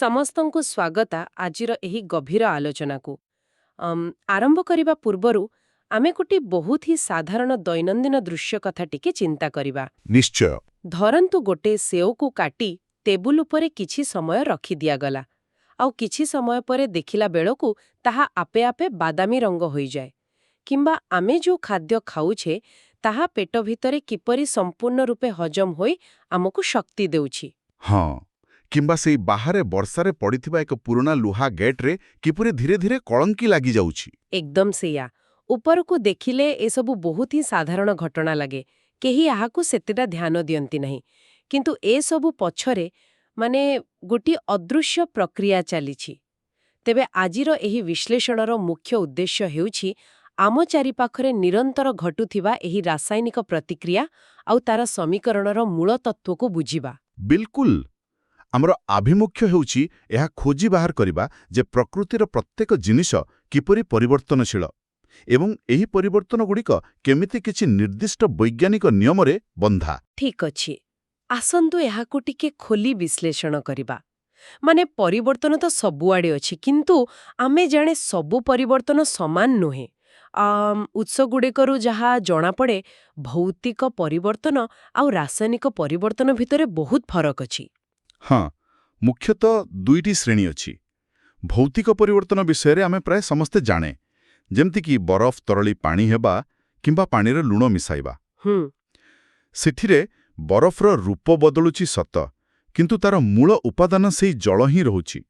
ସମସ୍ତଙ୍କୁ ସ୍ୱାଗତ ଆଜିର ଏହି ଗଭୀର ଆଲୋଚନାକୁ। ଆରମ୍ଭ କରିବା ପୂର୍ବରୁ ଆମେ ଗୋଟିଏ ବହୁତ ହି ସାଧାରଣ ଦୈନନ୍ଦିନ ଦୃଶ୍ୟ କଥା ଟିକେ ଚିନ୍ତା କରିବା। ନିଶ୍ଚୟ। ଧରନ୍ତୁ ଗୋଟେ ସେଓକୁ କାଟି ଟେବୁଲ ଉପରେ କିଛି ସମୟ ରଖି ଦିଆଗଲା, ଆଉ କିଛି ସମୟ ପରେ ଦେଖିଲା ବେଳକୁ ତାହା ଆପେ ଆପେ ବାଦାମୀ ରଙ୍ଗ ହୋଇଯାଏ। କିମ୍ବା ଆମେ ଯେଉଁ ଖାଦ୍ୟ ଖାଉଛେ ତାହା ପେଟ ଭିତରେ କିପରି ସମ୍ପୂର୍ଣ୍ଣ ରୂପେ ହଜମ ହୋଇ ଆମକୁ ଶକ୍ତି ଦେଉଛି। ହଁ, କିମ୍ବା ସେଇ ବାହାରେ ବର୍ଷାରେ ପଡ଼ିଥିବା ଏକ ପୁରୁଣା ଲୁହା ଗେଟ୍ରେ କିପରି ଧୀରେ ଧୀରେ କଳଙ୍କି ଲାଗିଯାଉଛି। ଏକଦମ ସେଇଆ। ଉପରକୁ ଦେଖିଲେ ଏସବୁ ବହୁତ ହିଁ ସାଧାରଣ ଘଟଣା ଲାଗେ, କେହି ଏହାକୁ ସେତେଟା ଧ୍ୟାନ ଦିଅନ୍ତି ନାହିଁ। କିନ୍ତୁ ଏସବୁ ପଛରେ ଗୋଟିଏ ଅଦୃଶ୍ୟ ପ୍ରକ୍ରିୟା ଚାଲିଛି। ତେବେ ଆଜିର ଏହି ବିଶ୍ଳେଷଣର ମୁଖ୍ୟ ଉଦ୍ଦେଶ୍ୟ ହେଉଛି ଆମ ଚାରିପାଖରେ ନିରନ୍ତର ଘଟୁଥିବା ଏହି ରାସାୟନିକ ପ୍ରତିକ୍ରିୟା ଆଉ ତାର ସମୀକରଣର ମୂଳ ତତ୍ତ୍ୱକୁ ବୁଝିବା। ବିଲକୁଲ। ଆମର ଆଭିମୁଖ୍ୟ ହେଉଛି ଏହା ଖୋଜି ବାହାର କରିବା ଯେ ପ୍ରକୃତିର ପ୍ରତ୍ୟେକ ଜିନିଷ କିପରି ପରିବର୍ତ୍ତନଶୀଳ ଏବଂ ଏହି ପରିବର୍ତ୍ତନଗୁଡ଼ିକ କେମିତି କିଛି ନିର୍ଦ୍ଦିଷ୍ଟ ବୈଜ୍ଞାନିକ ନିୟମରେ ବନ୍ଧା। ଠିକ୍ ଅଛି, ଆସନ୍ତୁ ଏହାକୁ ଟିକେ ଖୋଲି ବିଶ୍ଳେଷଣ କରିବା। ପରିବର୍ତ୍ତନ ତ ସବୁଆଡ଼େ ଅଛି, କିନ୍ତୁ ଆମେ ଜାଣେ ସବୁ ପରିବର୍ତ୍ତନ ସମାନ ନୁହେଁ। ଉତ୍ସଗୁଡ଼ିକରୁ ଯାହା ଜଣାପଡ଼େ, ଭୌତିକ ପରିବର୍ତ୍ତନ ଆଉ ରାସାୟନିକ ପରିବର୍ତ୍ତନ ଭିତରେ ବହୁତ ଫରକ ଅଛି। ହଁ, ମୁଖ୍ୟତଃ ଦୁଇଟି ଶ୍ରେଣୀ ଅଛି। ଭୌତିକ ପରିବର୍ତ୍ତନ ବିଷୟରେ ଆମେ ପ୍ରାୟ ସମସ୍ତେ ଜାଣେ, ଯେମିତିକି ବରଫ ତରଳି ପାଣି ହେବା କିମ୍ବା ପାଣିରେ ଲୁଣ ମିଶାଇବା। ସେଠିରେ ବରଫର ରୂପ ବଦଳୁଛି ସତ, କିନ୍ତୁ ତାର ମୂଳ ଉପାଦାନ ସେଇ ଜଳ ହିଁ ରହୁଛି।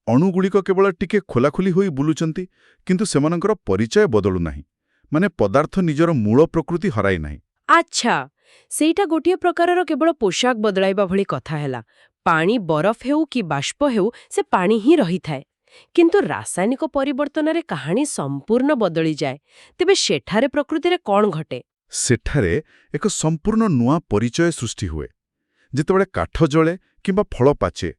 ଅଣୁଗୁଡ଼ିକ କେବଳ ଟିକେ ଖୋଲାଖୋଲି ହୋଇ ବୁଲୁଛନ୍ତି, କିନ୍ତୁ ସେମାନଙ୍କର ପରିଚୟ ବଦଳୁନାହିଁ। ପଦାର୍ଥ ନିଜର ମୂଳ ପ୍ରକୃତି ହରାଇ ନାହିଁ। ଆଚ୍ଛା, ସେଇଟା ଗୋଟିଏ ପ୍ରକାରର କେବଳ ପୋଷାକ ବଦଳାଇବା ଭଳି କଥା ହେଲା। ପାଣି ବରଫ ହେଉ କି ବାଷ୍ପ ହେଉ, ସେ ପାଣି ହିଁ ରହିଥାଏ। କିନ୍ତୁ ରାସାୟନିକ ପରିବର୍ତ୍ତନରେ କାହାଣୀ ସମ୍ପୂର୍ଣ୍ଣ ବଦଳିଯାଏ। ତେବେ ସେଠାରେ ପ୍ରକୃତିରେ କ'ଣ ଘଟେ? ସେଠାରେ ଏକ ସମ୍ପୂର୍ଣ୍ଣ ନୂଆ ପରିଚୟ ସୃଷ୍ଟି ହୁଏ। ଯେତେବେଳେ କାଠ ଜଳେ କିମ୍ବା ଫଳ ପାଚେ,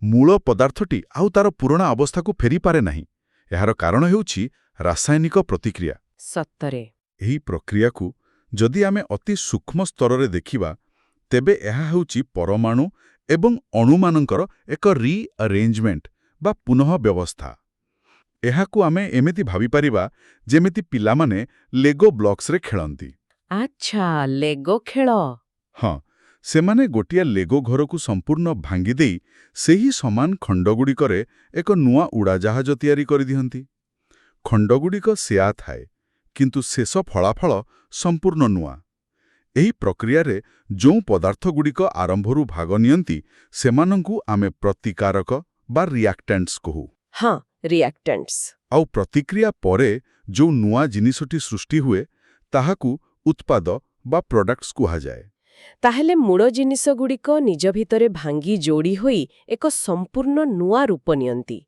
ମୂଳ ପଦାର୍ଥଟି ଆଉ ତାର ପୁରୁଣା ଅବସ୍ଥାକୁ ଫେରିପାରେ ନାହିଁ। ଏହାର କାରଣ ହେଉଛି ରାସାୟନିକ ପ୍ରତିକ୍ରିୟା। ସତରେ? ଏହି ପ୍ରକ୍ରିୟାକୁ ଯଦି ଆମେ ଅତି ସୂକ୍ଷ୍ମ ସ୍ତରରେ ଦେଖିବା, ତେବେ ଏହା ହେଉଛି ପରମାଣୁ ଏବଂ ଅଣୁମାନଙ୍କର ଏକ ରିଆରେଞ୍ଜମେଣ୍ଟ ବା ପୁନଃ ବ୍ୟବସ୍ଥା। ଏହାକୁ ଆମେ ଏମିତି ଭାବିପାରିବା ଯେମିତି ପିଲାମାନେ ଲେଗୋ ବ୍ଲକ୍ସରେ ଖେଳନ୍ତି। ଆଚ୍ଛା, ଲେଗୋ ଖେଳ। ହଁ, ସେମାନେ ଗୋଟିଏ ଲେଗୋ ଘରକୁ ସମ୍ପୂର୍ଣ୍ଣ ଭାଙ୍ଗିଦେଇ ସେହି ସମାନ ଖଣ୍ଡଗୁଡ଼ିକରେ ଏକ ନୂଆ ଉଡ଼ାଜାହାଜ ତିଆରି କରିଦିଅନ୍ତି। ଖଣ୍ଡଗୁଡ଼ିକ ସେୟା ଥାଏ, କିନ୍ତୁ ଶେଷ ଫଳାଫଳ ସମ୍ପୂର୍ଣ୍ଣ ନୂଆ। ଏହି ପ୍ରକ୍ରିୟାରେ ଯେଉଁ ପଦାର୍ଥଗୁଡ଼ିକ ଆରମ୍ଭରୁ ଭାଗ ନିଅନ୍ତି, ସେମାନଙ୍କୁ ଆମେ ପ୍ରତିକାରକ ବା ରିଆକ୍ଟାଣ୍ଟସ୍ କହୁ। ହଁ, ରିଆକ୍ଟାଣ୍ଟସ୍। ଆଉ ପ୍ରତିକ୍ରିୟା ପରେ ଯେଉଁ ନୂଆ ଜିନିଷଟି ସୃଷ୍ଟି ହୁଏ, ତାହାକୁ ଉତ୍ପାଦ ବା ପ୍ରଡକ୍ଟସ୍ କୁହାଯାଏ। ତାହେଲେ ମୂଳ ଜିନିଷଗୁଡ଼ିକ ନିଜ ଭିତରେ ଭାଙ୍ଗି ଯୋଡ଼ି ହୋଇ ଏକ ସମ୍ପୂର୍ଣ୍ଣ ନୂଆ ରୂପ ନିଅନ୍ତି।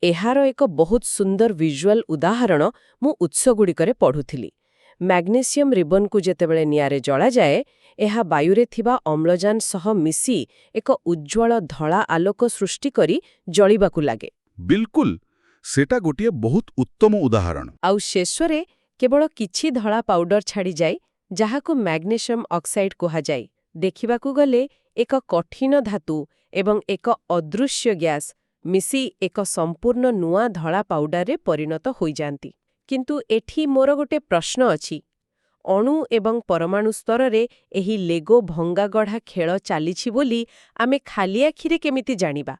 ଏହାର ଏକ ବହୁତ ସୁନ୍ଦର ଭିଜୁଆଲ ଉଦାହରଣ ମୁଁ ଉତ୍ସଗୁଡ଼ିକରେ ପଢ଼ୁଥିଲି। ମ୍ୟାଗ୍ନେସିୟମ୍ ରିବନ୍କୁ ଯେତେବେଳେ ନିଆଁରେ ଜଳାଯାଏ, ଏହା ବାୟୁରେ ଥିବା ଅମ୍ଳଜାନ ସହ ମିଶି ଏକ ଉଜ୍ଜ୍ୱଳ ଧଳା ଆଲୋକ ସୃଷ୍ଟି କରି ଜଳିବାକୁ ଲାଗେ। ବିଲକୁଲ, ସେଟା ଗୋଟିଏ ବହୁତ ଉତ୍ତମ ଉଦାହରଣ। ଆଉ ଶେଷରେ କେବଳ କିଛି ଧଳା ପାଉଡର ଛାଡ଼ିଯାଏ, ଯାହାକୁ ମ୍ୟାଗ୍ନେସିୟମ୍ ଅକ୍ସାଇଡ୍ କୁହାଯାଏ। ଦେଖିବାକୁ ଗଲେ ଏକ କଠିନ ଧାତୁ ଏବଂ ଏକ ଅଦୃଶ୍ୟ ଗ୍ୟାସ୍ ମିଶି ଏକ ସମ୍ପୂର୍ଣ୍ଣ ନୂଆ ଧଳା ପାଉଡରରେ ପରିଣତ ହୋଇଯାନ୍ତି। କିନ୍ତୁ ଏଠି ମୋର ଗୋଟେ ପ୍ରଶ୍ନ ଅଛି। ଅଣୁ ଏବଂ ପରମାଣୁ ସ୍ତରରେ ଏହି ଲେଗୋ ଭଙ୍ଗାଗଢ଼ା ଖେଳ ଚାଲିଛି ବୋଲି ଆମେ ଖାଲି ଆଖିରେ କେମିତି ଜାଣିବା?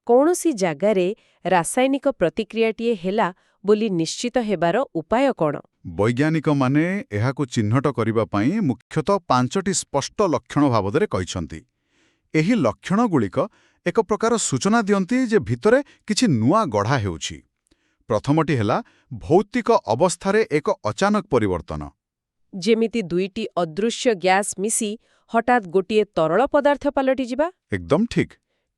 କୌଣସି ଜାଗାରେ ରାସାୟନିକ ପ୍ରତିକ୍ରିୟାଟିଏ ହେଲା ବୋଲି ନିଶ୍ଚିତ ହେବାର ଉପାୟ କ'ଣ? ବୈଜ୍ଞାନିକମାନେ ଏହାକୁ ଚିହ୍ନଟ କରିବା ପାଇଁ ମୁଖ୍ୟତଃ 5ଟି ସ୍ପଷ୍ଟ ଲକ୍ଷଣ ବାବଦରେ କହିଛନ୍ତି। ଏହି ଲକ୍ଷଣଗୁଡ଼ିକ ଏକ ପ୍ରକାର ସୂଚନା ଦିଅନ୍ତି ଯେ ଭିତରେ କିଛି ନୂଆ ଗଢ଼ା ହେଉଛି। ପ୍ରଥମଟି ହେଲା ଭୌତିକ ଅବସ୍ଥାରେ ଏକ ଅଚାନକ ପରିବର୍ତ୍ତନ। ଯେମିତି ଦୁଇଟି ଅଦୃଶ୍ୟ ଗ୍ୟାସ୍ ମିଶି ହଠାତ୍ ଗୋଟିଏ ତରଳ ପଦାର୍ଥ ପାଲଟିଯିବା। ଏକଦମ ଠିକ୍।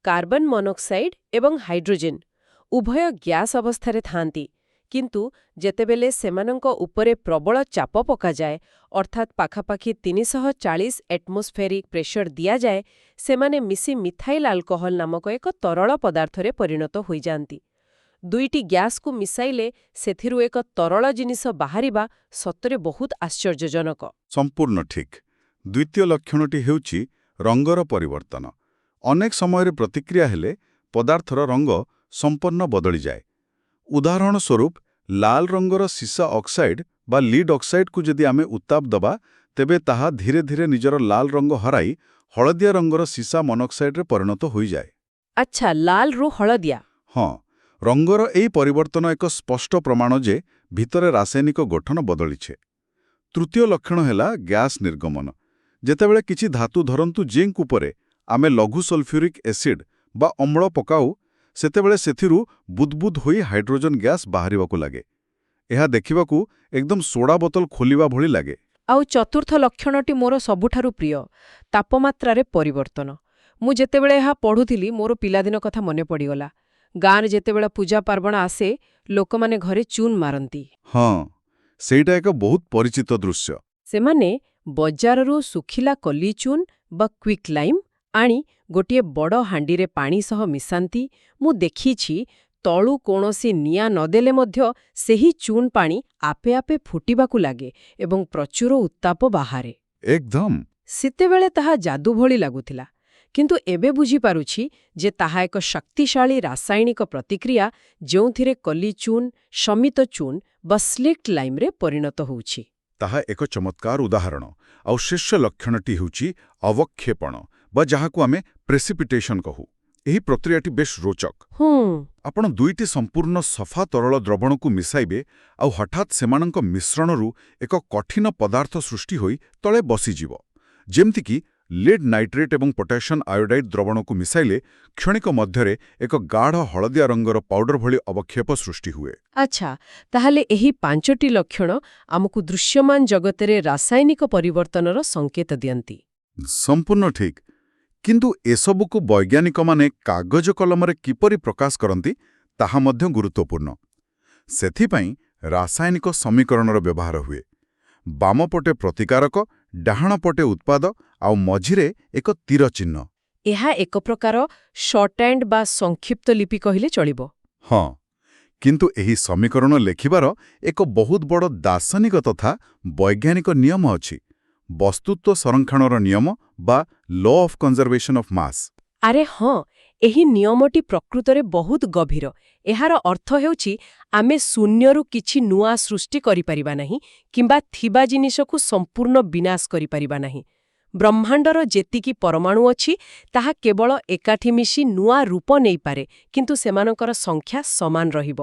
କାର୍ବନ ମନୋକ୍ସାଇଡ୍ ଏବଂ ହାଇଡ୍ରୋଜେନ୍ ଉଭୟ ଗ୍ୟାସ୍ ଅବସ୍ଥାରେ ଥାଆନ୍ତି, କିନ୍ତୁ ଯେତେବେଳେ ସେମାନଙ୍କ ଉପରେ ପ୍ରବଳ ଚାପ ପକାଯାଏ, ଅର୍ଥାତ୍ ପାଖାପାଖି 340 ଆଟମୋସ୍ଫେରିକ୍ ପ୍ରେସର ଦିଆଯାଏ, ସେମାନେ ମିଶି ମିଥାଇଲ୍ ଆଲକୋହଲ ନାମକ ଏକ ତରଳ ପଦାର୍ଥରେ ପରିଣତ ହୋଇଯାନ୍ତି। ଦୁଇଟି ଗ୍ୟାସ୍କୁ ମିଶାଇଲେ ସେଥିରୁ ଏକ ତରଳ ଜିନିଷ ବାହାରିବା ସତରେ ବହୁତ ଆଶ୍ଚର୍ଯ୍ୟଜନକ। ସମ୍ପୂର୍ଣ୍ଣ ଠିକ୍। ଦ୍ୱିତୀୟ ଲକ୍ଷଣଟି ହେଉଛି ରଙ୍ଗର ପରିବର୍ତ୍ତନ। ଅନେକ ସମୟରେ ପ୍ରତିକ୍ରିୟା ହେଲେ ପଦାର୍ଥର ରଙ୍ଗ ସମ୍ପୂର୍ଣ୍ଣ ବଦଳିଯାଏ। ଉଦାହରଣ ସ୍ୱରୂପ ଲାଲ ରଙ୍ଗର ସୀସା ଅକ୍ସାଇଡ୍ ବା ଲିଡ୍ ଅକ୍ସାଇଡ୍କୁ ଯଦି ଆମେ ଉତ୍ତାପ ଦେବା ତେବେ ତାହା ଧୀରେ ଧୀରେ ନିଜର ଲାଲ ରଙ୍ଗ ହରାଇ ହଳଦିଆ ରଙ୍ଗର ସୀସା ମନୋକ୍ସାଇଡ୍ରେ ପରିଣତ ହୋଇଯାଏ। ଆଚ୍ଛା, ଲାଲରୁ ହଳଦିଆ। ହଁ, ରଙ୍ଗର ଏହି ପରିବର୍ତ୍ତନ ଏକ ସ୍ପଷ୍ଟ ପ୍ରମାଣ ଯେ ଭିତରେ ରାସାୟନିକ ଗଠନ ବଦଳିছে। ତୃତୀୟ ଲକ୍ଷଣ ହେଲା ଗ୍ୟାସ୍ ନିର୍ଗମନ। ଯେତେବେଳେ କିଛି ଧାତୁ ଧରନ୍ତୁ ଜିଙ୍କ ଉପରେ ଆମେ ଲଘୁ ସଲଫ୍ୟୁରିକ୍ ଏସିଡ୍ ବା ଅମ୍ଳ ପକାଉ ସେତେବେଳେ ସେଥିରୁ ବୁଦବୁଦ ହୋଇ ହାଇଡ୍ରୋଜେନ୍ ଗ୍ୟାସ୍ ବାହାରିବାକୁ ଲାଗେ। ଏହା ଦେଖିବାକୁ ଏକଦମ ସୋଡ଼ା ବୋତଲ ଖୋଲିବା ଭଳି ଲାଗେ। ଆଉ ଚତୁର୍ଥ ଲକ୍ଷଣଟି ମୋର ସବୁଠାରୁ ପ୍ରିୟ, ତାପମାତ୍ରାରେ ପରିବର୍ତ୍ତନ। ମୁଁ ଯେତେବେଳେ ଏହା ପଢ଼ୁଥିଲି ମୋର ପିଲାଦିନ କଥା ମନେ ପଡ଼ିଗଲା। ଗାଁରେ ଯେତେବେଳେ ପୂଜା ପାର୍ବଣ ଆସେ ଲୋକମାନେ ଘରେ ଚୁନ୍ ମାରନ୍ତି। ହଁ, ସେଇଟା ଏକ ବହୁତ ପରିଚିତ ଦୃଶ୍ୟ। ସେମାନେ ବଜାରରୁ ଶୁଖିଲା କଲି ଚୁନ୍ ବା କ୍ୱିକ୍ ଲାଇମ୍ ଆଣି ଗୋଟିଏ ବଡ଼ ହାଣ୍ଡିରେ ପାଣି ସହ ମିଶାନ୍ତି। ମୁଁ ଦେଖିଛି ତଳୁ କୌଣସି ନିଆଁ ନଦେଲେ ମଧ୍ୟ ସେହି ଚୁନ୍ ପାଣି ଆପେ ଆପେ ଫୁଟିବାକୁ ଲାଗେ ଏବଂ ପ୍ରଚୁର ଉତ୍ତାପ ବାହାରେ। ଏକଦମ। ସେତେବେଳେ ତାହା ଯାଦୁ ଭଳି ଲାଗୁଥିଲା। କିନ୍ତୁ ଏବେ ବୁଝିପାରୁଛି ଯେ ତାହା ଏକ ଶକ୍ତିଶାଳୀ ରାସାୟନିକ ପ୍ରତିକ୍ରିୟା ଯେଉଁଥିରେ କଲି ଚୁନ୍, ଶମିତ ଚୁନ୍ ବା ସ୍ଲିକ୍ଟ ଲାଇମ୍ରେ ପରିଣତ ହେଉଛି। ତାହା ଏକ ଚମତ୍କାର ଉଦାହରଣ। ଆଉ ଶୀର୍ଷ ଲକ୍ଷଣଟି ହେଉଛି ଅବକ୍ଷେପଣ ବା ଯାହାକୁ ଆମେ ପ୍ରେସିପିଟେସନ କହୁ। ଏହି ପ୍ରକ୍ରିୟାଟି ବେଶ୍ ରୋଚକ। ଆପଣ ଦୁଇଟି ସମ୍ପୂର୍ଣ୍ଣ ସଫା ତରଳ ଦ୍ରବଣକୁ ମିଶାଇବେ ଆଉ ହଠାତ୍ ସେମାନଙ୍କ ମିଶ୍ରଣରୁ ଏକ କଠିନ ପଦାର୍ଥ ସୃଷ୍ଟି ହୋଇ ତଳେ ବସିଯିବ। ଯେମିତିକି ଲିଡ୍ ନାଇଟ୍ରେଟ୍ ଏବଂ ପୋଟାସିୟମ୍ ଆୟୋଡାଇଡ୍ ଦ୍ରବଣକୁ ମିଶାଇଲେ କ୍ଷଣିକ ମଧ୍ୟରେ ଏକ ଗାଢ଼ ହଳଦିଆ ରଙ୍ଗର ପାଉଡର ଭଳି ଅବକ୍ଷେପ ସୃଷ୍ଟି ହୁଏ। ଆଚ୍ଛା, ତାହେଲେ ଏହି 5ଟି ଲକ୍ଷଣ ଆମକୁ ଦୃଶ୍ୟମାନ ଜଗତରେ ରାସାୟନିକ ପରିବର୍ତ୍ତନର ସଂକେତ ଦିଅନ୍ତି। ସମ୍ପୂର୍ଣ୍ଣ ଠିକ୍। କିନ୍ତୁ ଏସବୁକୁ ବୈଜ୍ଞାନିକମାନେ କାଗଜ କଲମରେ କିପରି ପ୍ରକାଶ କରନ୍ତି ତାହା ମଧ୍ୟ ଗୁରୁତ୍ୱପୂର୍ଣ୍ଣ। ସେଥିପାଇଁ ରାସାୟନିକ ସମୀକରଣର ବ୍ୟବହାର ହୁଏ। ବାମପଟେ ପ୍ରତିକାରକ, ଡାହାଣ ପଟେ ଉତ୍ପାଦ ଆଉ ମଝିରେ ଏକ ତୀର ଚିହ୍ନ। ଏହା ଏକ ପ୍ରକାର ସର୍ଟହ୍ୟାଣ୍ଡ ବା ସଂକ୍ଷିପ୍ତ ଲିପି କହିଲେ ଚଳିବ। ହଁ, କିନ୍ତୁ ଏହି ସମୀକରଣ ଲେଖିବାର ଏକ ବହୁତ ବଡ଼ ଦାର୍ଶନିକ ତଥା ବୈଜ୍ଞାନିକ ନିୟମ ଅଛି। ବସ୍ତୁତ୍ୱ ସଂରକ୍ଷଣର ନିୟମ ବା law of conservation of mass. ଆରେ ହଁ, ଏହି ନିୟମଟି ପ୍ରକୃତରେ ବହୁତ ଗଭୀର। ଏହାର ଅର୍ଥ ହେଉଛି ଆମେ ଶୂନ୍ୟରୁ କିଛି ନୂଆ ସୃଷ୍ଟି କରିପାରିବା ନାହିଁ କିମ୍ବା ଥିବା ଜିନିଷକୁ ସମ୍ପୂର୍ଣ୍ଣ ବିନାଶ କରିପାରିବା ନାହିଁ। ବ୍ରହ୍ମାଣ୍ଡର ଯେତିକି ପରମାଣୁ ଅଛି ତାହା କେବଳ ଏକାଠି ମିଶି ନୂଆ ରୂପ ନେଇପାରେ, କିନ୍ତୁ ସେମାନଙ୍କର ସଂଖ୍ୟା ସମାନ ରହିବ।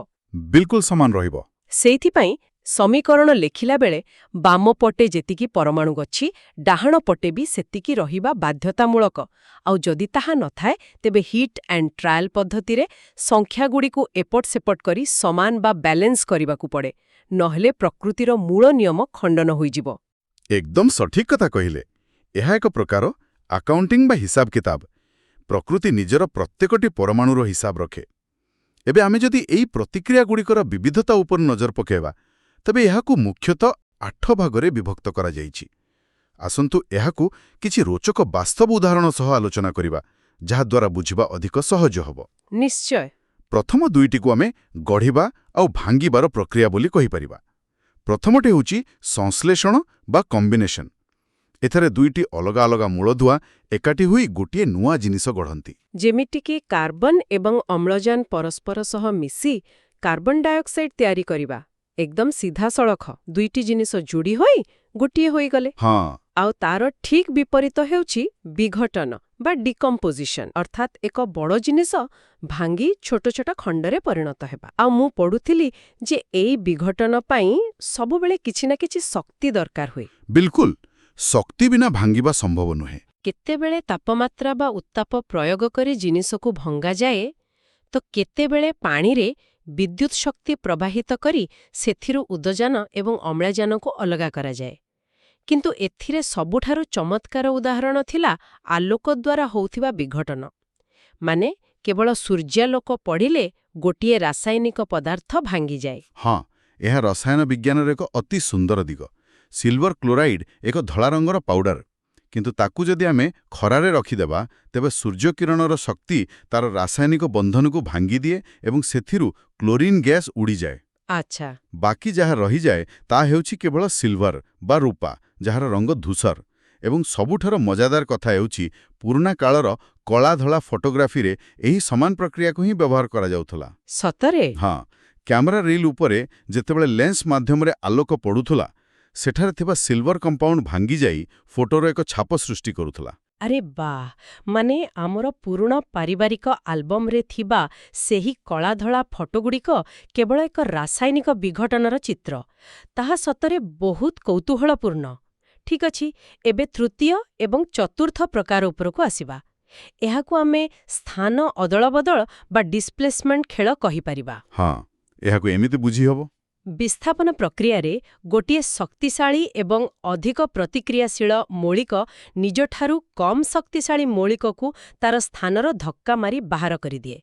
ବିଲକୁଲ ସମାନ ରହିବ। ସେଇଥିପାଇଁ ସମୀକରଣ ଲେଖିଲା ବେଳେ ବାମ ପଟେ ଯେତିକି ପରମାଣୁ ଅଛି ଡାହାଣ ପଟେ ବି ସେତିକି ରହିବା ବାଧ୍ୟତାମୂଳକ। ଆଉ ଯଦି ତାହା ନଥାଏ ତେବେ ହିଟ୍ ଆଣ୍ଡ ଟ୍ରାଏଲ୍ ପଦ୍ଧତିରେ ସଂଖ୍ୟାଗୁଡ଼ିକୁ ଏପଟ ସେପଟ କରି ସମାନ ବା ବ୍ୟାଲେନ୍ସ କରିବାକୁ ପଡ଼େ। ନହେଲେ ପ୍ରକୃତିର ମୂଳ ନିୟମ ଖଣ୍ଡନ ହୋଇଯିବ। ଏକଦମ ସଠିକ୍ କଥା କହିଲେ। ଏହା ଏକ ପ୍ରକାର ଆକାଉଣ୍ଟିଂ ବା ହିସାବ କିତାବ। ପ୍ରକୃତି ନିଜର ପ୍ରତ୍ୟେକଟି ପରମାଣୁର ହିସାବ ରଖେ। ଏବେ ଆମେ ଯଦି ଏହି ପ୍ରତିକ୍ରିୟାଗୁଡ଼ିକର ବିବିଧତା ଉପରେ ନଜର ପକାଇବା ତେବେ ଏହାକୁ ମୁଖ୍ୟତଃ 8 ଭାଗରେ ବିଭକ୍ତ କରାଯାଇଛି। ଆସନ୍ତୁ ଏହାକୁ କିଛି ରୋଚକ ବାସ୍ତବ ଉଦାହରଣ ସହ ଆଲୋଚନା କରିବା, ଯାହାଦ୍ୱାରା ବୁଝିବା ଅଧିକ ସହଜ ହେବ। ନିଶ୍ଚୟ। ପ୍ରଥମ ଦୁଇଟିକୁ ଆମେ ଗଢ଼ିବା ଆଉ ଭାଙ୍ଗିବାର ପ୍ରକ୍ରିୟା ବୋଲି କହିପାରିବା। ପ୍ରଥମଟି ହେଉଛି ସଂଶ୍ଳେଷଣ ବା କମ୍ବିନେସନ୍। ଏଠାରେ ଦୁଇଟି ଅଲଗା ଅଲଗା ମୂଳଦୁଆ ଏକାଠି ହୋଇ ଗୋଟିଏ ନୂଆ ଜିନିଷ ଗଢ଼ନ୍ତି। ଯେମିତିକି କାର୍ବନ ଏବଂ ଅମ୍ଳଜାନ ପରସ୍ପର ସହ ମିଶି କାର୍ବନ ଡାଇଅକ୍ସାଇଡ୍ ତିଆରି କରିବା। ଏକଦମ ସିଧାସଳଖ ଦୁଇଟି ଜିନିଷ ଯୋଡ଼ି ହୋଇ ଗୋଟିଏ ହୋଇଗଲେ। ହଁ। ଆଉ ତାର ଠିକ୍ ବିପରୀତ ହେଉଛି ବିଘଟନ ବା ଡିକମ୍ପୋଜିସନ୍, ଅର୍ଥାତ୍ ଏକ ବଡ଼ ଜିନିଷ ଭାଙ୍ଗି ଛୋଟ ଛୋଟ ଖଣ୍ଡରେ ପରିଣତ ହେବା। ଆଉ ମୁଁ ପଢ଼ୁଥିଲି ଯେ ଏଇ ବିଘଟନ ପାଇଁ ସବୁବେଳେ କିଛି ନା କିଛି ଶକ୍ତି ଦରକାର ହୁଏ। ବିଲକୁଲ, ଶକ୍ତି ବିନା ଭାଙ୍ଗିବା ସମ୍ଭବ ନୁହେଁ। କେତେବେଳେ ତାପମାତ୍ରା ବା ଉତ୍ତାପ ପ୍ରୟୋଗ କରି ଜିନିଷକୁ ଭଙ୍ଗାଯାଏ ତ କେତେବେଳେ ପାଣିରେ ବିଦ୍ୟୁତ୍ ଶକ୍ତି ପ୍ରବାହିତ କରି ସେଥିରୁ ଉଦଜାନ ଏବଂ ଅମ୍ଳଜାନକୁ ଅଲଗା କରାଯାଏ। କିନ୍ତୁ ଏଥିରେ ସବୁଠାରୁ ଚମତ୍କାର ଉଦାହରଣ ଥିଲା ଆଲୋକ ଦ୍ୱାରା ହେଉଥିବା ବିଘଟନ। ମାନେ କେବଳ ସୂର୍ଯ୍ୟାଲୋକ ପଡ଼ିଲେ ଗୋଟିଏ ରାସାୟନିକ ପଦାର୍ଥ ଭାଙ୍ଗିଯାଏ। ହଁ, ଏହା ରସାୟନ ବିଜ୍ଞାନର ଏକ ଅତି ସୁନ୍ଦର ଦିଗ। ସିଲଭର କ୍ଲୋରାଇଡ୍ ଏକ ଧଳା ରଙ୍ଗର ପାଉଡର, କିନ୍ତୁ ତାକୁ ଯଦି ଆମେ ଖରାରେ ରଖିଦେବା ତେବେ ସୂର୍ଯ୍ୟକିରଣର ଶକ୍ତି ତାର ରାସାୟନିକ ବନ୍ଧନକୁ ଭାଙ୍ଗିଦିଏ ଏବଂ ସେଥିରୁ କ୍ଲୋରିନ୍ ଗ୍ୟାସ୍ ଉଡ଼ିଯାଏ। ଆଚ୍ଛା। ବାକି ଯାହା ରହିଯାଏ ତାହା ହେଉଛି କେବଳ ସିଲଭର ବା ରୂପା, ଯାହାର ରଙ୍ଗ ଧୂସର। ଏବଂ ସବୁଠାରୁ ମଜାଦାର କଥା ହେଉଛି ପୁରୁଣା କାଳର କଳା ଧଳା ଫଟୋଗ୍ରାଫିରେ ଏହି ସମାନ ପ୍ରକ୍ରିୟାକୁ ହିଁ ବ୍ୟବହାର କରାଯାଉଥିଲା। ସତରେ? ହଁ, କ୍ୟାମେରା ରିଲ୍ ଉପରେ ଯେତେବେଳେ ଲେନ୍ସ ମାଧ୍ୟମରେ ଆଲୋକ ପଡୁଥିଲା, ସେଠାରେ ଥିବା ସିଲଭର କମ୍ପାଉଣ୍ଡ ଭାଙ୍ଗିଯାଇ ଫଟୋର ଏକ ଛାପ ସୃଷ୍ଟି କରୁଥିଲା। ଆରେ ବାଃ, ମାନେ ଆମର ପୁରୁଣା ପାରିବାରିକ ଆଲବମରେ ଥିବା ସେହି କଳାଧଳା ଫଟୋଗୁଡ଼ିକ କେବଳ ଏକ ରାସାୟନିକ ବିଘଟନର ଚିତ୍ର। ତାହା ସତରେ ବହୁତ କୌତୂହଳପୂର୍ଣ୍ଣ। ଠିକ୍ ଅଛି, ଏବେ ତୃତୀୟ ଏବଂ ଚତୁର୍ଥ ପ୍ରକାର ଉପରକୁ ଆସିବା। ଏହାକୁ ଆମେ ସ୍ଥାନ ଅଦଳବଦଳ ବା ଡିସପ୍ଲେସମେଣ୍ଟ ଖେଳ କହିପାରିବା। ହଁ, ଏହାକୁ ଏମିତି ବୁଝିହେବ। ବିସ୍ଥାପନ ପ୍ରକ୍ରିୟାରେ ଗୋଟିଏ ଶକ୍ତିଶାଳୀ ଏବଂ ଅଧିକ ପ୍ରତିକ୍ରିୟାଶୀଳ ମୌଳିକ ନିଜଠାରୁ କମ୍ ଶକ୍ତିଶାଳୀ ମୌଳିକକୁ ତାର ସ୍ଥାନର ଧକ୍କା ମାରି ବାହାର କରିଦିଏ।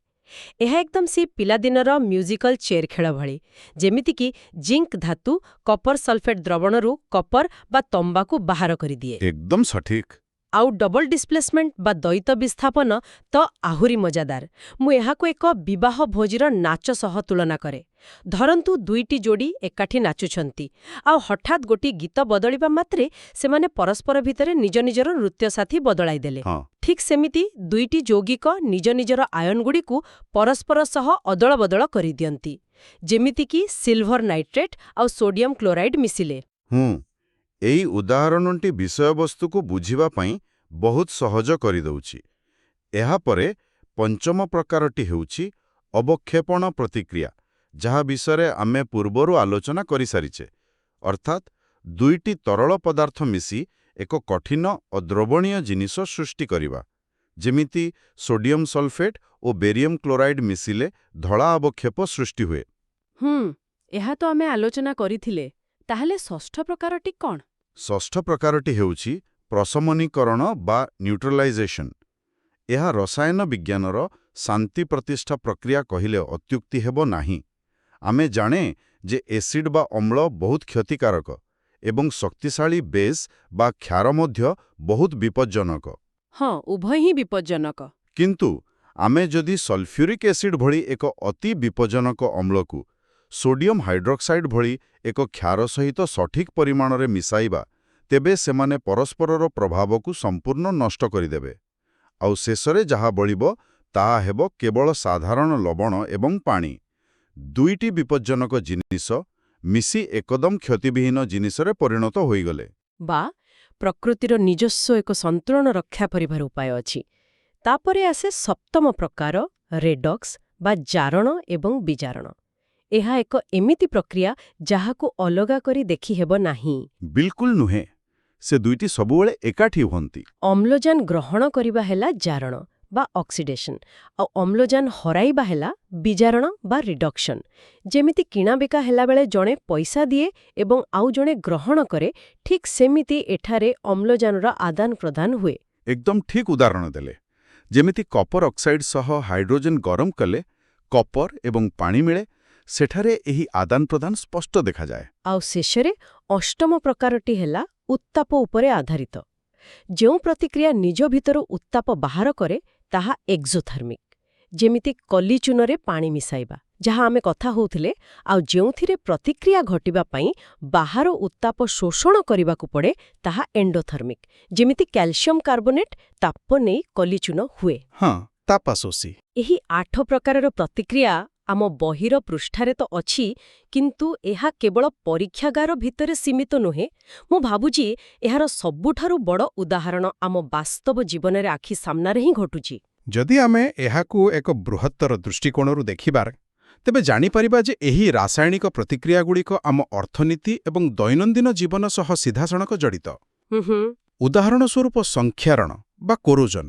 ଏହା ଏକଦମ ସେ ପିଲାଦିନର ମ୍ୟୁଜିକାଲ ଚେୟାର ଖେଳ ଭଳି, ଯେମିତିକି ଜିଙ୍କ ଧାତୁ କପର ସଲଫେଟ୍ ଦ୍ରବଣରୁ କପର ବା ତମ୍ବାକୁ ବାହାର କରିଦିଏ। ଏକଦମ ସଠିକ୍। ଆଉ ଡବଲ ଡିସପ୍ଲେସମେଣ୍ଟ ବା ଦ୍ୱୈତ ବିସ୍ଥାପନ ତ ଆହୁରି ମଜାଦାର। ମୁଁ ଏହାକୁ ଏକ ବିବାହ ଭୋଜିର ନାଚ ସହ ତୁଳନା କରେ। ଧରନ୍ତୁ ଦୁଇଟି ଯୋଡ଼ି ଏକାଠି ନାଚୁଛନ୍ତି, ଆଉ ହଠାତ୍ ଗୋଟିଏ ଗୀତ ବଦଳିବା ମାତ୍ରେ ସେମାନେ ପରସ୍ପର ଭିତରେ ନିଜ ନିଜର ନୃତ୍ୟ ସାଥୀ ବଦଳାଇ ଦେଲେ। ହଁ, ଠିକ୍ ସେମିତି ଦୁଇଟି ଯୌଗିକ ନିଜ ନିଜର ଆୟନଗୁଡ଼ିକୁ ପରସ୍ପର ସହ ଅଦଳବଦଳ କରିଦିଅନ୍ତି, ଯେମିତିକି ସିଲଭର ନାଇଟ୍ରେଟ୍ ଆଉ ସୋଡିୟମ କ୍ଲୋରାଇଡ୍ ମିଶିଲେ। ଏଇ ଉଦାହରଣଟି ବିଷୟବସ୍ତୁକୁ ବୁଝିବା ପାଇଁ ବହୁତ ସହଜ କରିଦେଉଛି। ଏହାପରେ ପଞ୍ଚମ ପ୍ରକାରଟି ହେଉଛି ଅବକ୍ଷେପଣ ପ୍ରତିକ୍ରିୟା, ଯାହା ବିଷୟରେ ଆମେ ପୂର୍ବରୁ ଆଲୋଚନା କରିସାରିଛେ। ଅର୍ଥାତ୍ ଦୁଇଟି ତରଳ ପଦାର୍ଥ ମିଶି ଏକ କଠିନ ଅଦ୍ରବଣୀୟ ଜିନିଷ ସୃଷ୍ଟି କରିବା। ଯେମିତି ସୋଡିୟମ ସଲଫେଟ୍ ଓ ବେରିୟମ କ୍ଲୋରାଇଡ୍ ମିଶିଲେ ଧଳା ଅବକ୍ଷେପ ସୃଷ୍ଟି ହୁଏ। ଏହା ତ ଆମେ ଆଲୋଚନା କରିଥିଲେ। ତାହେଲେ ଷଷ୍ଠ ପ୍ରକାରଟି କ'ଣ? ଷଷ୍ଠ ପ୍ରକାରଟି ହେଉଛି ପ୍ରଶମନୀକରଣ ବା ନ୍ୟୁଟ୍ରାଲାଇଜେସନ୍। ଏହା ରସାୟନ ବିଜ୍ଞାନର ଶାନ୍ତି ପ୍ରତିଷ୍ଠା ପ୍ରକ୍ରିୟା କହିଲେ ଅତ୍ୟୁକ୍ତି ହେବ ନାହିଁ। ଆମେ ଜାଣେ ଯେ ଏସିଡ୍ ବା ଅମ୍ଳ ବହୁତ କ୍ଷତିକାରକ ଏବଂ ଶକ୍ତିଶାଳୀ ବେସ୍ ବା କ୍ଷାର ମଧ୍ୟ ବହୁତ ବିପଜ୍ଜନକ। ହଁ, ଉଭୟ ହିଁ ବିପଜ୍ଜନକ। କିନ୍ତୁ ଆମେ ଯଦି ସଲଫ୍ୟୁରିକ୍ ଏସିଡ୍ ଭଳି ଏକ ଅତି ବିପଜ୍ଜନକ ଅମ୍ଳକୁ ସୋଡିୟମ ହାଇଡ୍ରକ୍ସାଇଡ୍ ଭଳି ଏକ କ୍ଷାର ସହିତ ସଠିକ୍ ପରିମାଣରେ ମିଶାଇବା, ତେବେ ସେମାନେ ପରସ୍ପରର ପ୍ରଭାବକୁ ସମ୍ପୂର୍ଣ୍ଣ ନଷ୍ଟ କରିଦେବେ। ଆଉ ଶେଷରେ ଯାହା ବଳିବ ତାହା ହେବ କେବଳ ସାଧାରଣ ଲବଣ ଏବଂ ପାଣି। ଦୁଇଟି ବିପଜ୍ଜନକ ଜିନିଷ ମିଶି ଏକଦମ କ୍ଷତିବିହୀନ ଜିନିଷରେ ପରିଣତ ହୋଇଗଲେ। ବା, ପ୍ରକୃତିର ନିଜସ୍ୱ ଏକ ସନ୍ତୁଳନ ରକ୍ଷା କରିବାର ଉପାୟ ଅଛି। ତାପରେ ଆସେ ସପ୍ତମ ପ୍ରକାର, ରେଡକ୍ସ ବା ଜାରଣ ଏବଂ ବିଜାରଣ। ଏହା ଏକ ଏମିତି ପ୍ରକ୍ରିୟା ଯାହାକୁ ଅଲଗା କରି ଦେଖିହେବ ନାହିଁ। ବିଲକୁଲ ନୁହେଁ, ସେ ଦୁଇଟି ସବୁବେଳେ ଏକାଠି ହୁଅନ୍ତି। ଅମ୍ଳଜାନ ଗ୍ରହଣ କରିବା ହେଲା ଜାରଣ ବା ଅକ୍ସିଡେସନ, ଆଉ ଅମ୍ଳଜାନ ହରାଇବା ହେଲା ବିଜାରଣ ବା ରିଡକ୍ସନ। ଯେମିତି କିଣାବିକା ହେଲାବେଳେ ଜଣେ ପଇସା ଦିଏ ଏବଂ ଆଉ ଜଣେ ଗ୍ରହଣ କରେ, ଠିକ୍ ସେମିତି ଏଠାରେ ଅମ୍ଳଜାନର ଆଦାନ ପ୍ରଦାନ ହୁଏ। ଏକଦମ ଠିକ୍ ଉଦାହରଣ ଦେଲେ। ଯେମିତି କପର ଅକ୍ସାଇଡ୍ ସହ ହାଇଡ୍ରୋଜେନ ଗରମ କଲେ କପର ଏବଂ ପାଣି ମିଳେ, ସେଠାରେ ଏହି ଆଦାନ ପ୍ରଦାନ ସ୍ପଷ୍ଟ ଦେଖାଯାଏ। ଆଉ ଶେଷରେ ଅଷ୍ଟମ ପ୍ରକାରଟି ହେଲା ଉତ୍ତାପ ଉପରେ ଆଧାରିତ। ଯେଉଁ ପ୍ରତିକ୍ରିୟା ନିଜ ଭିତରୁ ଉତ୍ତାପ ବାହାର କରେ ତାହା ଏକ୍ସୋଥର୍ମିକ୍। ଯେମିତି କଲିଚୂନରେ ପାଣି ମିଶାଇବା, ଯାହା ଆମେ କଥା ହେଉଥିଲେ, ଆଉ ଯେଉଁଥିରେ ପ୍ରତିକ୍ରିୟା ଘଟିବା ପାଇଁ ବାହାର ଉତ୍ତାପ ଶୋଷଣ କରିବାକୁ ପଡ଼େ ତାହା ଏଣ୍ଡୋଥର୍ମିକ୍। ଯେମିତି କ୍ୟାଲସିୟମ କାର୍ବୋନେଟ୍ ତାପ ନେଇ କଲିଚୂନ ହୁଏ। ହଁ, ତାପାଶୋଷୀ। ଏହି 8 ପ୍ରକାରର ପ୍ରତିକ୍ରିୟା ଆମ ବହିର ପୃଷ୍ଠାରେ ତ ଅଛି, କିନ୍ତୁ ଏହା କେବଳ ପରୀକ୍ଷାଗାର ଭିତରେ ସୀମିତ ନୁହେଁ। ମୁଁ ଭାବୁଛି ଏହାର ସବୁଠାରୁ ବଡ଼ ଉଦାହରଣ ଆମ ବାସ୍ତବ ଜୀବନରେ ଆଖି ସାମ୍ନାରେ ହିଁ ଘଟୁଛି। ଯଦି ଆମେ ଏହାକୁ ଏକ ବୃହତ୍ତର ଦୃଷ୍ଟିକୋଣରୁ ଦେଖିବା, ତେବେ ଜାଣିପାରିବା ଯେ ଏହି ରାସାୟନିକ ପ୍ରତିକ୍ରିୟାଗୁଡ଼ିକ ଆମ ଅର୍ଥନୀତି ଏବଂ ଦୈନନ୍ଦିନ ଜୀବନ ସହ ସିଧାସଳଖ ଜଡ଼ିତ। ଉଦାହରଣ ସ୍ୱରୂପ ସଂକ୍ଷାରଣ ବା କୋରୋଜନ।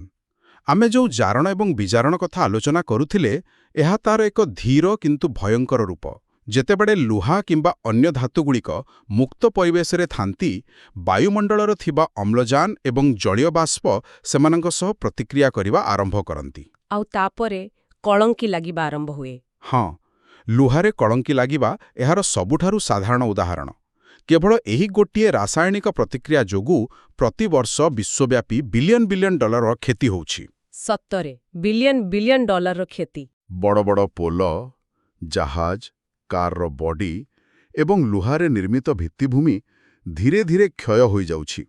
ଆମେ ଯେଉଁ ଜାରଣ ଏବଂ ବିଜାରଣ କଥା ଆଲୋଚନା କରୁଥିଲେ, ଏହା ତାର ଏକ ଧୀର କିନ୍ତୁ ଭୟଙ୍କର ରୂପ। ଯେତେବେଳେ ଲୁହା କିମ୍ବା ଅନ୍ୟ ଧାତୁଗୁଡ଼ିକ ମୁକ୍ତ ପରିବେଶରେ ଥାନ୍ତି, ବାୟୁମଣ୍ଡଳରେ ଥିବା ଅମ୍ଳଜାନ ଏବଂ ଜଳୀୟ ବାଷ୍ପ ସେମାନଙ୍କ ସହ ପ୍ରତିକ୍ରିୟା କରିବା ଆରମ୍ଭ କରନ୍ତି। ଆଉ ତାପରେ କଳଙ୍କି ଲାଗିବା ଆରମ୍ଭ ହୁଏ। ହଁ, ଲୁହାରେ କଳଙ୍କି ଲାଗିବା ଏହାର ସବୁଠାରୁ ସାଧାରଣ ଉଦାହରଣ। କେବଳ ଏହି ଗୋଟିଏ ରାସାୟନିକ ପ୍ରତିକ୍ରିୟା ଯୋଗୁଁ ପ୍ରତିବର୍ଷ ବିଶ୍ୱବ୍ୟାପୀ ବିଲିୟନ ବିଲିୟନ ଡଲାରର କ୍ଷତି ହେଉଛି। ସତରେ, ବିଲିୟନ ବିଲିୟନ ଡଲାରର କ୍ଷତି। ବଡ଼ ବଡ଼ ପୋଲ, ଜାହାଜ, କାରର ବଡି ଏବଂ ଲୁହାରେ ନିର୍ମିତ ଭିତ୍ତିଭୂମି ଧୀରେ ଧୀରେ କ୍ଷୟ ହୋଇଯାଉଛି,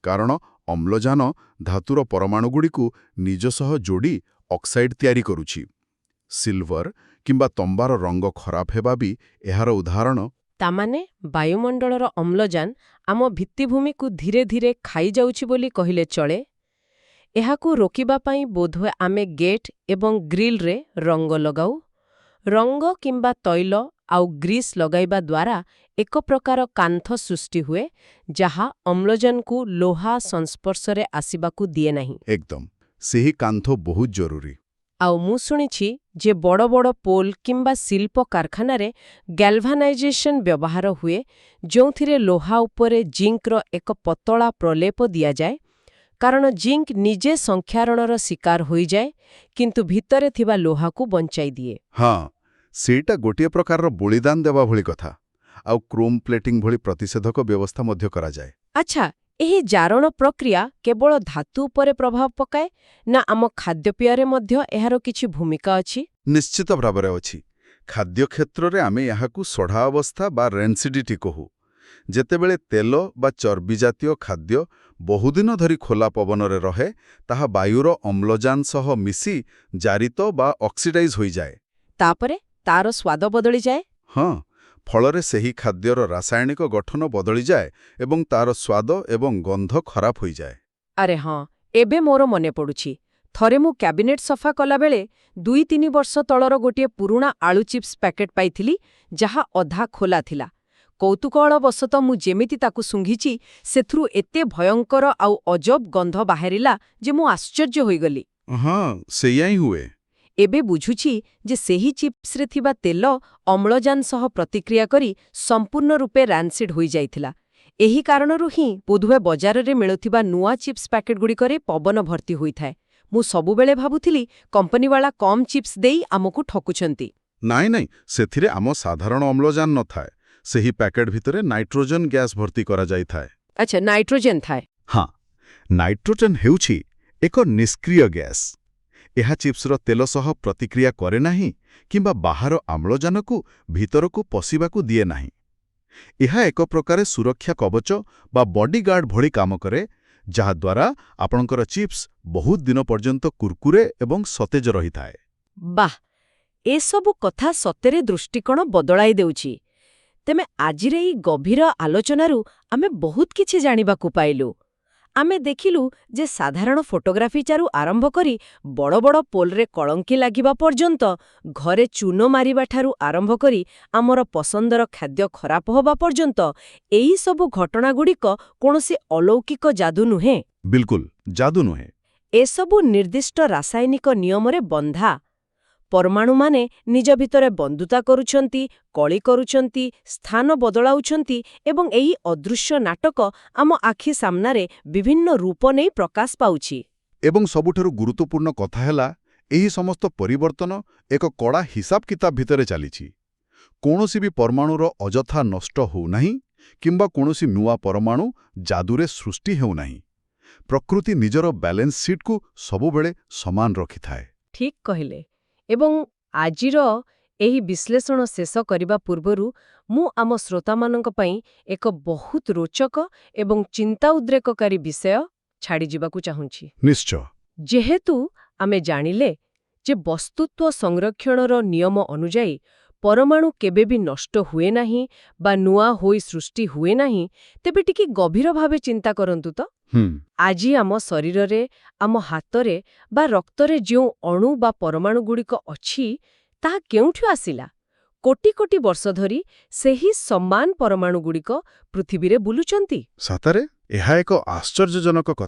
କାରଣ ଅମ୍ଳଜାନ ଧାତୁର ପରମାଣୁଗୁଡ଼ିକୁ ନିଜ ସହ ଯୋଡ଼ି ଅକ୍ସାଇଡ୍ ତିଆରି କରୁଛି। ସିଲଭର କିମ୍ବା ତମ୍ବାର ରଙ୍ଗ ଖରାପ ହେବା ବି ଏହାର ଉଦାହରଣ। ତାମାନେ ବାୟୁମଣ୍ଡଳର ଅମ୍ଳଜାନ ଆମ ଭିତ୍ତିଭୂମିକୁ ଧୀରେ ଧୀରେ ଖାଇଯାଉଛି ବୋଲି କହିଲେ ଚଳେ। ଏହାକୁ ରୋକିବା ପାଇଁ ବୋଧହୁଏ ଆମେ ଗେଟ୍ ଏବଂ ଗ୍ରିଲରେ ରଙ୍ଗ ଲଗାଉ। ରଙ୍ଗ କିମ୍ବା ତୈଳ ଆଉ ଗ୍ରୀସ୍ ଲଗାଇବା ଦ୍ୱାରା ଏକ ପ୍ରକାର କାନ୍ଥ ସୃଷ୍ଟି ହୁଏ, ଯାହା ଅମ୍ଳଜାନକୁ ଲୁହା ସଂସ୍ପର୍ଶରେ ଆସିବାକୁ ଦିଏ ନାହିଁ। ଏକଦମ ସେହି କାନ୍ଥ ବହୁତ ଜରୁରୀ। ଆଉ ମୁଁ ଶୁଣିଛି ଯେ ବଡ଼ ବଡ଼ ପୋଲ୍ କିମ୍ବା ଶିଳ୍ପ କାରଖାନାରେ ଗ୍ୟାଲଭାନାଇଜେସନ୍ ବ୍ୟବହାର ହୁଏ, ଯେଉଁଥିରେ ଲୁହା ଉପରେ ଜିଙ୍କର ଏକ ପତଳା ପ୍ରଲେପ ଦିଆଯାଏ, କାରଣ ଜିଙ୍କ ନିଜେ ସଂକ୍ଷାରଣର ଶିକାର ହୋଇଯାଏ, କିନ୍ତୁ ଭିତରେ ଥିବା ଲୁହାକୁ ବଞ୍ଚାଇ ଦିଏ। ହଁ, ସେଇଟା ଗୋଟିଏ ପ୍ରକାରର ବଳିଦାନ ଦେବା ଭଳି କଥା। ଆଉ କ୍ରୋମ୍ ପ୍ଲେଟିଂ ଭଳି ପ୍ରତିଷେଧକ ବ୍ୟବସ୍ଥା ମଧ୍ୟ କରାଯାଏ। ଆଚ୍ଛା, ଏହି ଜାରଣ ପ୍ରକ୍ରିୟା କେବଳ ଧାତୁ ଉପରେ ପ୍ରଭାବ ପକାଏ ନା ଆମ ଖାଦ୍ୟପେୟରେ ମଧ୍ୟ ଏହାର କିଛି ଭୂମିକା ଅଛି? ନିଶ୍ଚିତ ଭାବରେ ଅଛି। ଖାଦ୍ୟ କ୍ଷେତ୍ରରେ ଆମେ ଏହାକୁ ସଢ଼ା ଅବସ୍ଥା ବା ରେନ୍ସିଡିଟି କହୁ। ଯେତେବେଳେ ତେଲ ବା ଚର୍ବି ଜାତୀୟ ଖାଦ୍ୟ ବହୁଦିନ ଧରି ଖୋଲା ପବନରେ ରହେ, ତାହା ବାୟୁର ଅମ୍ଳଜାନ ସହ ମିଶି ଜାରିତ ବା ଅକ୍ସିଡାଇଜ୍ ହୋଇଯାଏ। ତାପରେ ତାର ସ୍ୱାଦ ବଦଳିଯାଏ? ହଁ, ଫଳରେ ସେହି ଖାଦ୍ୟର ରାସାୟନିକ ଗଠନ ବଦଳିଯାଏ ଏବଂ ତାର ସ୍ୱାଦ ଏବଂ ଗନ୍ଧ ଖରାପ ହୋଇଯାଏ। ଆରେ ହଁ, ଏବେ ମୋର ମନେ ପଡ଼ୁଛି। ଥରେ ମୁଁ କ୍ୟାବିନେଟ୍ ସଫା କଲାବେଳେ 2-3 ବର୍ଷ ତଳର ଗୋଟିଏ ପୁରୁଣା ଆଳୁ ଚିପ୍ସ ପ୍ୟାକେଟ୍ ପାଇଥିଲି, ଯାହା ଅଧା ଖୋଲା ଥିଲା। କୌତୁକବଶତଃ ମୁଁ ଯେମିତି ତାକୁ ଶୁଙ୍ଘିଛି, ସେଥିରୁ ଏତେ ଭୟଙ୍କର ଆଉ ଅଜବ ଗନ୍ଧ ବାହାରିଲା ଯେ ମୁଁ ଆଶ୍ଚର୍ଯ୍ୟ ହୋଇଗଲି। ହଁ, ସେଇଆ ହିଁ ହୁଏ। ଏବେ ବୁଝୁଛି ଯେ ସେହି ଚିପ୍ସରେ ଥିବା ତେଲ ଅମ୍ଳଜାନ ସହ ପ୍ରତିକ୍ରିୟା କରି ସମ୍ପୂର୍ଣ୍ଣ ରୂପେ ରାନ୍ସିଡ୍ ହୋଇଯାଇଥିଲା। ଏହି କାରଣରୁ ହିଁ ବୋଧହୁଏ ବଜାରରେ ମିଳୁଥିବା ନୂଆ ଚିପ୍ସ ପ୍ୟାକେଟଗୁଡ଼ିକରେ ପବନ ଭର୍ତ୍ତି ହୋଇଥାଏ। ମୁଁ ସବୁବେଳେ ଭାବୁଥିଲି କମ୍ପାନୀବାଲା କମ୍ ଚିପ୍ସ ଦେଇ ଆମକୁ ଠକୁଛନ୍ତି। ନାଇଁ ନାଇଁ, ସେଥିରେ ଆମ ସାଧାରଣ ଅମ୍ଳଜାନ ନଥାଏ। ସେହି ପ୍ୟାକେଟ୍ ଭିତରେ ନାଇଟ୍ରୋଜେନ୍ ଗ୍ୟାସ୍ ଭର୍ତ୍ତି କରାଯାଇଥାଏ। ଆଚ୍ଛା, ନାଇଟ୍ରୋଜେନ୍ ଥାଏ। ହଁ, ନାଇଟ୍ରୋଜେନ୍ ହେଉଛି ଏକ ନିଷ୍କ୍ରିୟ ଗ୍ୟାସ୍। ଏହା ଚିପ୍ସର ତେଲ ସହ ପ୍ରତିକ୍ରିୟା କରେ ନାହିଁ କିମ୍ବା ବାହାର ଅମ୍ଳଜାନକୁ ଭିତରକୁ ପଶିବାକୁ ଦିଏ ନାହିଁ। ଏହା ଏକ ପ୍ରକାରେ ସୁରକ୍ଷା କବଚ ବା ବଡିଗାର୍ଡ ଭଳି କାମ କରେ, ଯାହାଦ୍ୱାରା ଆପଣଙ୍କର ଚିପ୍ସ ବହୁତ ଦିନ ପର୍ଯ୍ୟନ୍ତ କୁରକୁରେ ଏବଂ ସତେଜ ରହିଥାଏ। ବାଃ, ଏସବୁ କଥା ସତରେ ଦୃଷ୍ଟିକୋଣ ବଦଳାଇ ଦେଉଛି। ତେବେ ଆଜିର ଏହି ଗଭୀର ଆଲୋଚନାରୁ ଆମେ ବହୁତ କିଛି ଜାଣିବାକୁ ପାଇଲୁ। ଆମେ ଦେଖିଲୁ ଯେ ସାଧାରଣ ଫଟୋଗ୍ରାଫିଚାରୁ ଆରମ୍ଭ କରି ବଡ଼ ବଡ଼ ପୋଲରେ କଳଙ୍କି ଲାଗିବା ପର୍ଯ୍ୟନ୍ତ, ଘରେ ଚୂନ ମାରିବାଠାରୁ ଆରମ୍ଭ କରି ଆମର ପସନ୍ଦର ଖାଦ୍ୟ ଖରାପ ହେବା ପର୍ଯ୍ୟନ୍ତ, ଏହି ସବୁ ଘଟଣାଗୁଡ଼ିକ କୌଣସି ଅଲୌକିକ ଯାଦୁ ନୁହେଁ। ବିଲକୁଲ ଯାଦୁ ନୁହେଁ। ଏସବୁ ନିର୍ଦ୍ଦିଷ୍ଟ ରାସାୟନିକ ନିୟମରେ ବନ୍ଧା। ପରମାଣୁମାନେ ନିଜ ଭିତରେ ବନ୍ଧୁତା କରୁଛନ୍ତି, କଳି କରୁଛନ୍ତି, ସ୍ଥାନ ବଦଳାଉଛନ୍ତି ଏବଂ ଏହି ଅଦୃଶ୍ୟ ନାଟକ ଆମ ଆଖି ସାମ୍ନାରେ ବିଭିନ୍ନ ରୂପ ନେଇ ପ୍ରକାଶ ପାଉଛି। ଏବଂ ସବୁଠାରୁ ଗୁରୁତ୍ୱପୂର୍ଣ୍ଣ କଥା ହେଲା, ଏହି ସମସ୍ତ ପରିବର୍ତ୍ତନ ଏକ କଡ଼ା ହିସାବ କିତାବ ଭିତରେ ଚାଲିଛି। କୌଣସି ବି ପରମାଣୁର ଅଯଥା ନଷ୍ଟ ହେଉନାହିଁ କିମ୍ବା କୌଣସି ନୂଆ ପରମାଣୁ ଯାଦୁରେ ସୃଷ୍ଟି ହେଉନାହିଁ। ପ୍ରକୃତି ନିଜର ବ୍ୟାଲେନ୍ସ ସିଟ୍କୁ ସବୁବେଳେ ସମାନ ରଖିଥାଏ। ଠିକ୍ କହିଲେ। ଏବଂ ଆଜିର ଏହି ବିଶ୍ଳେଷଣ ଶେଷ କରିବା ପୂର୍ବରୁ ମୁଁ ଆମ ଶ୍ରୋତାମାନଙ୍କ ପାଇଁ ଏକ ବହୁତ ରୋଚକ ଏବଂ ଚିନ୍ତା ଉଦ୍ରେକକାରୀ ବିଷୟ ଛାଡ଼ିଯିବାକୁ ଚାହୁଁଛି। ନିଶ୍ଚୟ। ଯେହେତୁ ଆମେ ଜାଣିଲେ ଯେ ବସ୍ତୁତ୍ୱ ସଂରକ୍ଷଣର ନିୟମ ଅନୁଯାୟୀ ପରମାଣୁ କେବେ ବି ନଷ୍ଟ ହୁଏ ନାହିଁ ବା ନୂଆ ହୋଇ ସୃଷ୍ଟି ହୁଏ ନାହିଁ, ତେବେ ଟିକେ ଗଭୀର ଭାବେ ଚିନ୍ତା କରନ୍ତୁ ତ। ଆଜି ଆମ ଶରୀରରେ, ଆମ ହାତରେ ବା ରକ୍ତରେ ଯେଉଁ ଅଣୁ ବା ପରମାଣୁଗୁଡ଼ିକ ଅଛି, ତାହା କେଉଁଠୁ ଆସିଲା? କୋଟି କୋଟି ବର୍ଷ ଧରି ସେହି ସମାନ ପରମାଣୁଗୁଡ଼ିକ ପୃଥିବୀରେ ବୁଲୁଛନ୍ତି। ସତରେ ଏହା ଏକ ଆଶ୍ଚର୍ଯ୍ୟଜନକ କଥା।